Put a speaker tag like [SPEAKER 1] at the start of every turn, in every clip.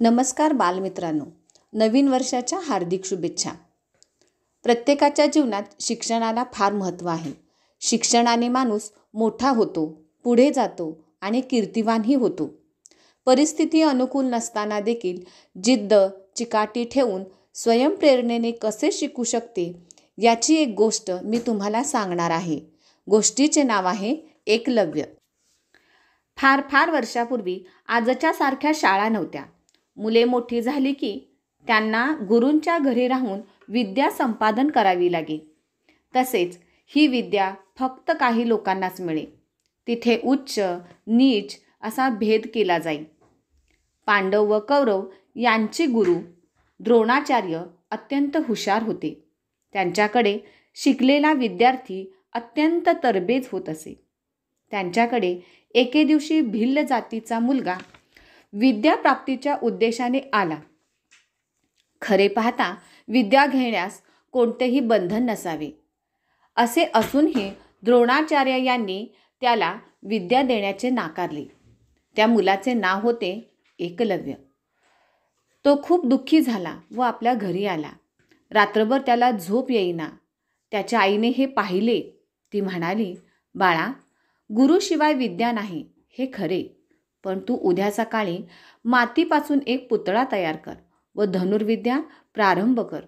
[SPEAKER 1] नमस्कार बालमित्रांनो, नवीन वर्षाच्या हार्दिक शुभेच्छा. प्रत्येकाच्या जीवनात शिक्षणाला फार महत्त्व आहे. शिक्षणाने माणूस मोठा होतो, पुढे जातो आणि कीर्तिवानही होतो. परिस्थिती अनुकूल नसताना देखील जिद्द, चिकाटी ठेवून स्वयंप्रेरणेने कसे शिकू शकते याची एक गोष्ट मी तुम्हाला सांगणार आहे. गोष्टीचे नाव आहे एकलव्य. फार फार वर्षापूर्वी आजच्या सारख्या शाळा नव्हत्या. मुले मोठी झाली की त्यांना गुरूंच्या घरी राहून विद्या संपादन करावी लागे. तसेच ही विद्या फक्त काही लोकांनाच मिळे. तिथे उच्च नीच असा भेद केला जाई. पांडव व कौरव यांचे गुरु द्रोणाचार्य अत्यंत हुशार होते. त्यांच्याकडे शिकलेला विद्यार्थी अत्यंत तरबेज होत असे. त्यांच्याकडे एके दिवशी भिल्ल जातीचा मुलगा विद्याप्राप्तीच्या उद्देशाने आला. खरे पाहता विद्या घेण्यास कोणतेही बंधन नसावे असे असूनही द्रोणाचार्य यांनी त्याला विद्या देण्याचे नाकारले. त्या मुलाचे नाव होते एकलव्य. तो खूप दुःखी झाला व आपल्या घरी आला. रात्रभर त्याला झोप येईना. त्याच्या आईने हे पाहिले. ती म्हणाली, बाळा, गुरुशिवाय विद्या नाही हे खरे, पण तू उद्या सकाळी मातीपासून एक पुतळा तयार कर व धनुर्विद्या प्रारंभ कर.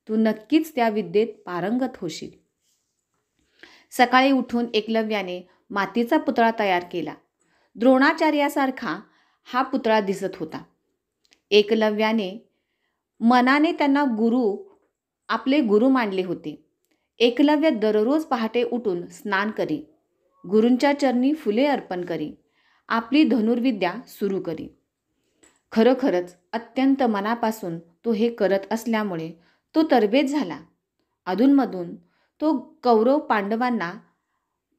[SPEAKER 1] तू नक्कीच त्या विद्येत पारंगत होशील. सकाळी उठून एकलव्याने मातीचा पुतळा तयार केला. द्रोणाचार्यासारखा हा पुतळा दिसत होता. एकलव्याने मनाने त्यांना आपले गुरु मानले होते. एकलव्य दररोज पहाटे उठून स्नान करी, गुरूंच्या चरणी फुले अर्पण करी, आपली धनुर्विद्या सुरू करी. खरोखरच अत्यंत मनापासून तो हे करत असल्यामुळे तो तरबेज झाला. अधूनमधून तो कौरव पांडवांना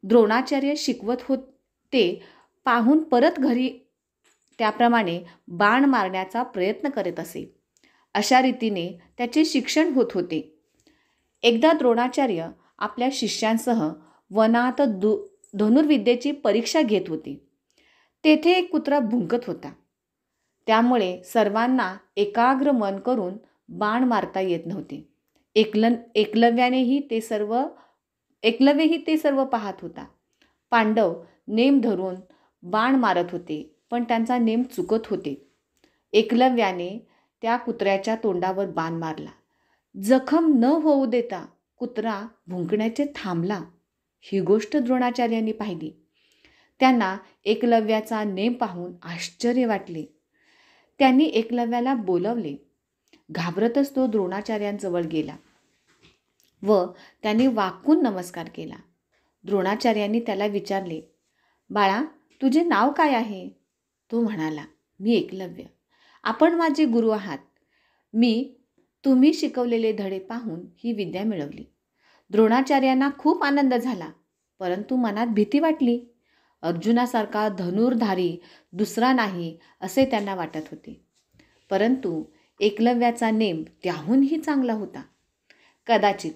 [SPEAKER 1] द्रोणाचार्य शिकवत होते पाहून परत घरी त्याप्रमाणे बाण मारण्याचा प्रयत्न करीत असे. अशा रीतीने त्याचे शिक्षण होत होते. एकदा द्रोणाचार्य आपल्या शिष्यांसह वनात धनुर्विद्येची परीक्षा घेत होते. तेथे एक कुत्रा भुंकत होता. त्यामुळे सर्वांना एकाग्र मन करून बाण मारता येत नव्हते. एकलव्यही ते सर्व पाहत होता. पांडव नेम धरून बाण मारत होते, पण त्यांचा नेम चुकत होते. एकलव्याने त्या कुत्र्याच्या तोंडावर बाण मारला. जखम न होऊ देता कुत्रा भुंकण्याचे थांबला. ही गोष्ट द्रोणाचार्यांनी पाहिली. त्यांना एकलव्याचा नेम पाहून आश्चर्य वाटले. त्यांनी एकलव्याला बोलवले. घाबरतच तो द्रोणाचार्यांजवळ गेला व त्यांनी वाकून नमस्कार केला. द्रोणाचार्यांनी त्याला विचारले, बाळा, तुझे नाव काय आहे? तो म्हणाला, मी एकलव्य. आपण माझे गुरु आहात. मी तुम्ही शिकवलेले धडे पाहून ही विद्या मिळवली. द्रोणाचार्यांना खूप आनंद झाला, परंतु मनात भीती वाटली. अर्जुनासारखा धनुर्धारी दुसरा नाही असे त्यांना वाटत होते. परंतु एकलव्याचा नेम त्याहूनही चांगला होता. कदाचित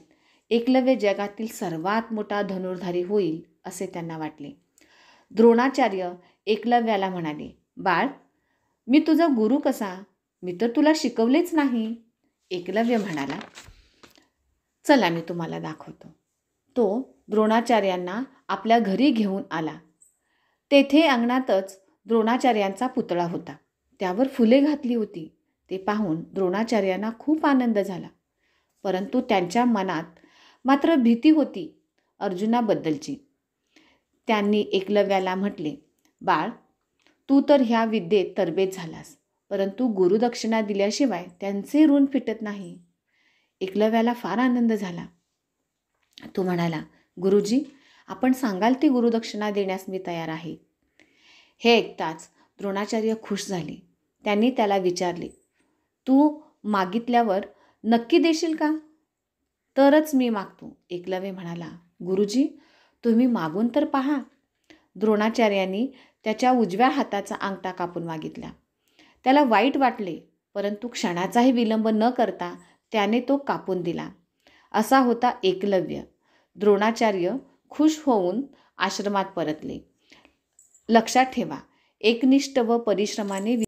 [SPEAKER 1] एकलव्य जगातील सर्वात मोठा धनुर्धारी होईल असे त्यांना वाटले. द्रोणाचार्य एकलव्याला म्हणाले, बाळ, मी तुझा गुरु कसा? मी तर तुला शिकवलेच नाही. एकलव्य म्हणाला, चला मी तुम्हाला दाखवतो. तो द्रोणाचार्यांना आपल्या घरी घेऊन आला. तेथे अंगणातच द्रोणाचार्यांचा पुतळा होता. त्यावर फुले घातली होती. ते पाहून द्रोणाचार्यांना खूप आनंद झाला, परंतु त्यांच्या मनात मात्र भीती होती अर्जुनाबद्दलची. त्यांनी एकलव्याला म्हटले, बाळ, तू तर ह्या विद्येत तरबेज झालास, परंतु गुरुदक्षिणा दिल्याशिवाय त्यांचे ऋण फिटत नाही. एकलव्याला फार आनंद झाला. तो म्हणाला, गुरुजी, आपण सांगाल ती गुरुदक्षिणा देण्यास मी तयार आहे. हे ऐकताच द्रोणाचार्य खुश झाले. त्यांनी त्याला विचारले, तू मागितल्यावर नक्की देशील का? तरच मी मागतो. एकलव्य म्हणाला, गुरुजी, तुम्ही मागून तर पहा. द्रोणाचार्यांनी त्याच्या उजव्या हाताचा अंगठा कापून मागितला. त्याला वाईट वाटले, परंतु क्षणाचाही विलंब न करता त्याने तो कापून दिला. असा होता एकलव्य. द्रोणाचार्य खुश होऊन आश्रमात परतले. लक्षात ठेवा, एकनिष्ठ व परिश्रमाने